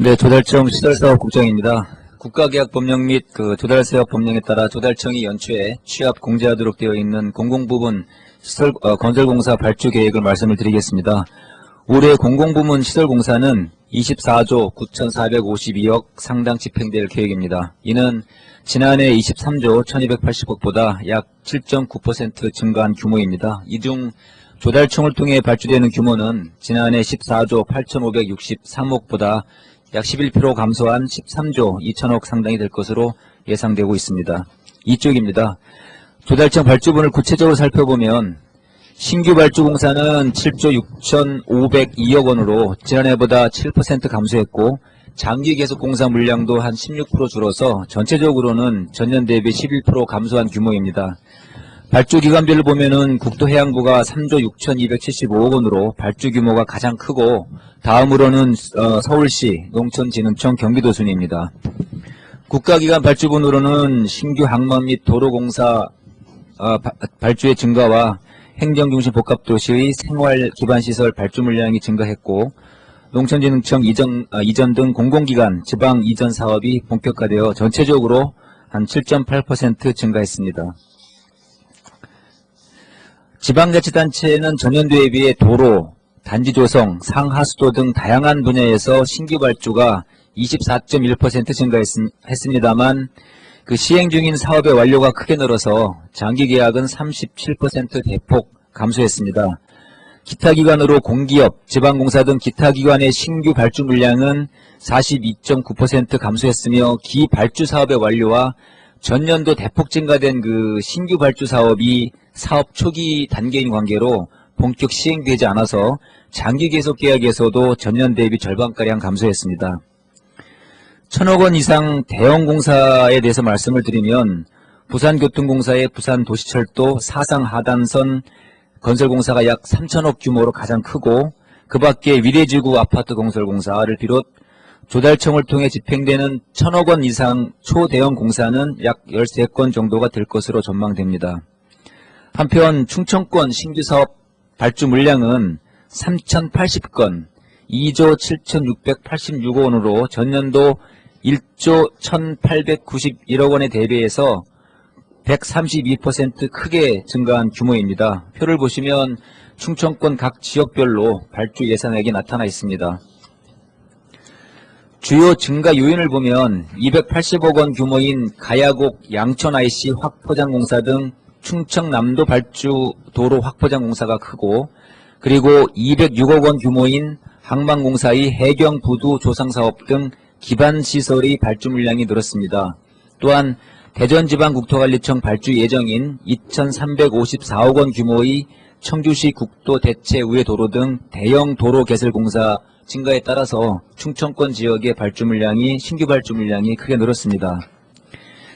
네, 조달청 시설사업국장입니다. 국가계약법령 및 조달사업법령에 따라 조달청이 연초에 취합 공제하도록 되어 있는 공공부문 건설공사 발주 계획을 말씀을 드리겠습니다. 올해 공공부문 시설공사는 24조 9,452억 상당 집행될 계획입니다. 이는 지난해 23조 1,280억보다 약 7.9% 증가한 규모입니다. 이 중 조달청을 통해 발주되는 규모는 지난해 14조 8,563억보다 약 11% 감소한 13조 2천억 상당이 될 것으로 예상되고 있습니다. 이쪽입니다. 조달청 발주분을 구체적으로 살펴보면 신규 발주 공사는 7조 6,502억 원으로 지난해보다 7% 감소했고 장기 계속 공사 물량도 한 16% 줄어서 전체적으로는 전년 대비 11% 감소한 규모입니다. 발주 기관별로 보면은 국토해양부가 3조 6,275억 원으로 발주 규모가 가장 크고 다음으로는 서울시, 농촌진흥청, 경기도 순입니다. 국가기관 발주분으로는 신규 항만 및 도로공사 발주의 증가와 행정중심 복합도시의 생활기반시설 발주 물량이 증가했고 농촌진흥청 이전 등 공공기관 지방 이전 사업이 본격화되어 전체적으로 한 7.8% 증가했습니다. 지방자치단체는 전년도에 비해 도로, 단지 조성, 상하수도 등 다양한 분야에서 신규 발주가 24.1% 증가했습니다만 그 시행 중인 사업의 완료가 크게 늘어서 장기 계약은 37% 대폭 감소했습니다. 기타 기관으로 공기업, 지방공사 등 기타 기관의 신규 발주 물량은 42.9% 감소했으며 기 발주 사업의 완료와 전년도 대폭 증가된 그 신규 발주 사업이 사업 초기 단계인 관계로 본격 시행되지 않아서 장기 계속 계약에서도 전년 대비 절반가량 감소했습니다. 1,000억 원 이상 대형 공사에 대해서 말씀을 드리면 부산교통공사의 부산도시철도 사상 하단선 건설공사가 약 3,000억 규모로 가장 크고 그 밖에 위례지구 아파트 건설공사를 비롯 조달청을 통해 집행되는 1,000억 원 이상 초대형 공사는 약 13건 정도가 될 것으로 전망됩니다. 한편 충청권 신규사업 발주 물량은 3,080건, 2조 7,686억 원으로 전년도 1조 1,891억 원에 대비해서 132% 크게 증가한 규모입니다. 표를 보시면 충청권 각 지역별로 발주 예산액이 나타나 있습니다. 주요 증가 요인을 보면 280억 원 규모인 가야곡 양천 IC 확포장공사 등 충청남도 발주 도로 확포장공사가 크고 그리고 206억 원 규모인 항만공사의 해경 부두 조성사업 등 기반시설의 발주 물량이 늘었습니다. 또한 대전지방국토관리청 발주 예정인 2,354억 원 규모의 청주시 국도 대체 우회 도로 등 대형 도로 개설 공사 증가에 따라서 충청권 지역의 발주 물량이 신규 발주 물량이 크게 늘었습니다.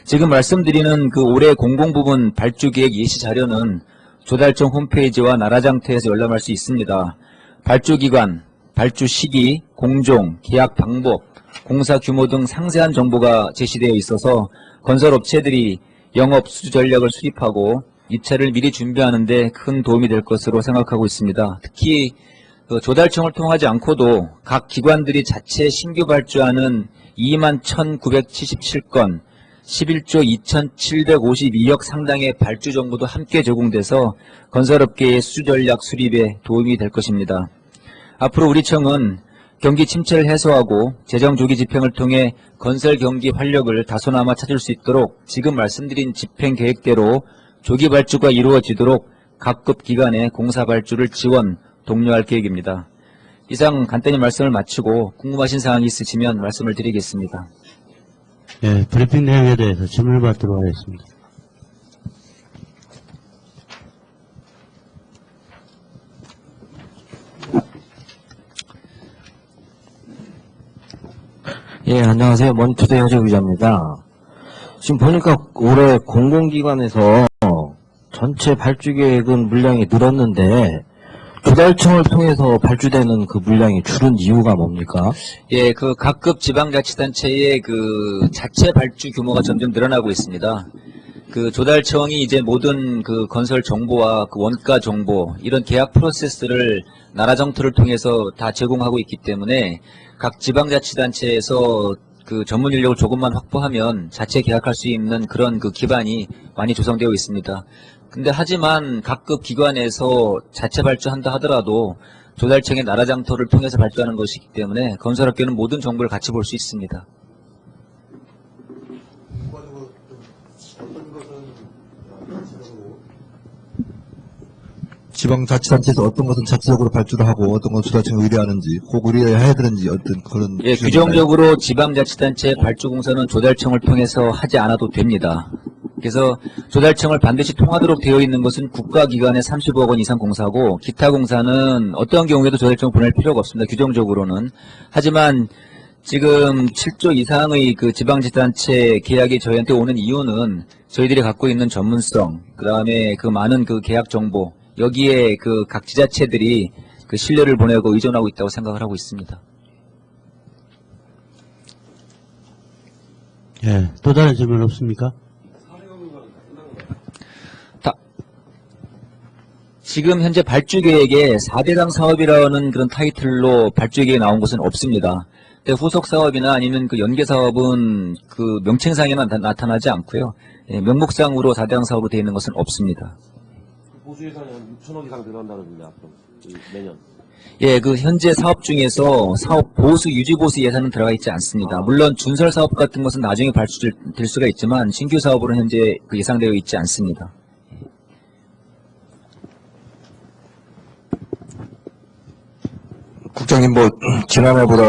지금 말씀드리는 그 올해 공공부문 발주계획 예시 자료는 조달청 홈페이지와 나라장터에서 열람할 수 있습니다. 발주기관, 발주 시기, 공종, 계약 방법, 공사 규모 등 상세한 정보가 제시되어 있어서 건설업체들이 영업 수주 전략을 수립하고 입찰을 미리 준비하는 데 큰 도움이 될 것으로 생각하고 있습니다. 특히 조달청을 통하지 않고도 각 기관들이 자체 신규 발주하는 21,977건, 11조 2,752억 상당의 발주 정보도 함께 제공돼서 건설업계의 수주 전략 수립에 도움이 될 것입니다. 앞으로 우리 청은 경기 침체를 해소하고 재정 조기 집행을 통해 건설 경기 활력을 다소나마 찾을 수 있도록 지금 말씀드린 집행 계획대로 조기 발주가 이루어지도록 각급 기관의 공사 발주를 지원, 독려할 계획입니다. 이상 간단히 말씀을 마치고 궁금하신 사항이 있으시면 말씀을 드리겠습니다. 예, 브리핑 내용에 대해서 질문을 받도록 하겠습니다. 예, 안녕하세요. 머니투데이 허재 기자입니다. 지금 보니까 올해 공공기관에서 전체 발주 계획은 물량이 늘었는데 조달청을 통해서 발주되는 그 물량이 줄은 이유가 뭡니까? 예, 그 각급 지방자치단체의 그 자체 발주 규모가 점점 늘어나고 있습니다. 그 조달청이 이제 모든 그 건설 정보와 그 원가 정보 이런 계약 프로세스를 나라 정토를 통해서 다 제공하고 있기 때문에 각 지방자치단체에서 그 전문 인력을 조금만 확보하면 자체 계약할 수 있는 그런 그 기반이 많이 조성되어 있습니다. 근데 하지만 각급 기관에서 자체 발주한다 하더라도 조달청의 나라 장터를 통해서 발주하는 것이기 때문에 건설업계는 모든 정보를 같이 볼 수 있습니다. 지방자치단체에서 어떤 것은 자체적으로 발주를 하고 어떤 건 조달청에 의뢰하는지, 꼭 의뢰해야 되는지 어떤 그런 예, 규정이 규정적으로 지방자치단체 발주공사는 조달청을 통해서 하지 않아도 됩니다. 그래서 조달청을 반드시 통하도록 되어 있는 것은 국가기관의 30억 원 이상 공사고 기타 공사는 어떠한 경우에도 조달청을 보낼 필요가 없습니다. 규정적으로는. 하지만 지금 7조 이상의 그 지방자치단체 계약이 저희한테 오는 이유는 저희들이 갖고 있는 전문성, 그 다음에 그 많은 그 계약 정보, 여기에 그 각 지자체들이 그 신뢰를 보내고 의존하고 있다고 생각을 하고 있습니다. 예, 또 다른 질문 없습니까? 지금 현재 발주계획에 4대강 사업이라는 그런 타이틀로 발주계획에 나온 것은 없습니다. 근데 후속 사업이나 아니면 그 연계 사업은 그 명칭상에만 나타나지 않고요. 예, 명목상으로 4대강 사업으로 되어 있는 것은 없습니다. 보수 예산이 한 6천억 이상 들어간다는데 앞으로 매년. 예, 그 현재 사업 중에서 사업 보수, 유지 보수 예산은 들어가 있지 않습니다. 물론 준설 사업 같은 것은 나중에 발주될 수가 있지만 신규 사업으로는 현재 그 예상되어 있지 않습니다. 국장님, 지난해보다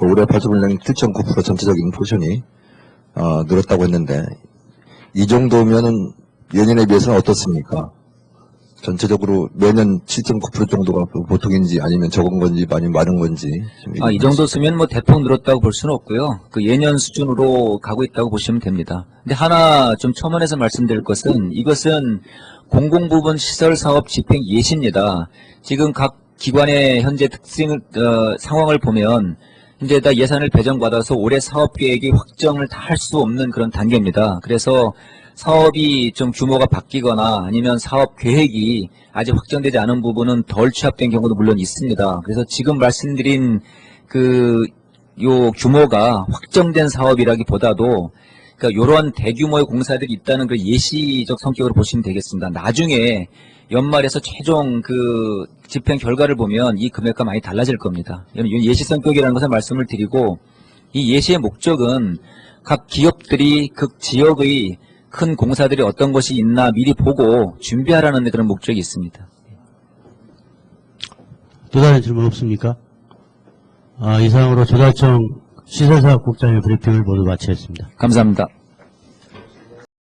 올해 발주 물량이 7.9% 전체적인 포션이 늘었다고 했는데, 이 정도면은 예년에 비해서는 어떻습니까? 전체적으로 매년 7.9% 정도가 보통인지 아니면 적은 건지 많이 많은 건지. 이 정도 쓰면 뭐 대폭 늘었다고 볼 수는 없고요. 그 예년 수준으로 가고 있다고 보시면 됩니다. 근데 하나 좀 첨언해서 말씀드릴 것은 이것은 공공부문 시설사업 집행 예시입니다. 지금 각 기관의 현재 상황을 보면 이제 다 예산을 배정받아서 올해 사업 계획이 확정을 다 할 수 없는 그런 단계입니다. 그래서 사업이 좀 규모가 바뀌거나 아니면 사업 계획이 아직 확정되지 않은 부분은 덜 취합된 경우도 물론 있습니다. 그래서 지금 말씀드린 요 규모가 확정된 사업이라기보다도 그러니까 이러한 대규모의 공사들이 있다는 그 예시적 성격으로 보시면 되겠습니다. 나중에 연말에서 최종 그 집행 결과를 보면 이 금액과 많이 달라질 겁니다. 예시 성격이라는 것을 말씀을 드리고 이 예시의 목적은 각 기업들이 그 지역의 큰 공사들이 어떤 것이 있나 미리 보고 준비하라는 그런 목적이 있습니다. 또 다른 질문 없습니까? 이상으로 조달청 시설사업국장의 브리핑을 모두 마치겠습니다. 감사합니다.